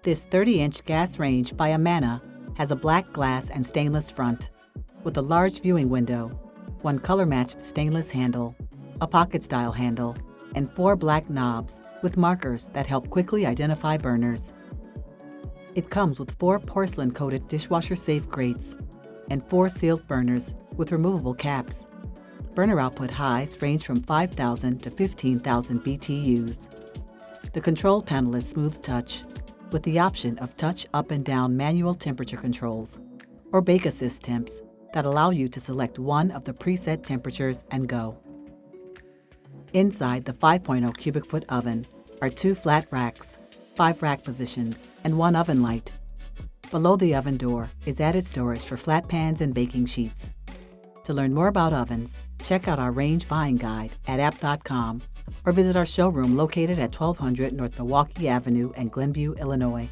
This 30-inch gas range by Amana has a black glass and stainless front, with a large viewing window, one color-matched stainless handle, a pocket-style handle, and 4 black knobs with markers that help quickly identify burners. It comes with 4 porcelain-coated dishwasher-safe grates and 4 sealed burners with removable caps. Burner output highs range from 5,000 to 15,000 BTUs. The control panel is smooth touch, with the option of touch up and down manual temperature controls, or Bake Assist temps that allow you to select one of the preset temperatures and go. Inside the 5.0 cubic foot oven are 2 flat racks, 5 rack positions, and 1 oven light. Below the oven door is added storage for flat pans and baking sheets. To learn more about ovens, check out our range buying guide at abt.com or visit our showroom located at 1200 North Milwaukee Avenue in Glenview, Illinois.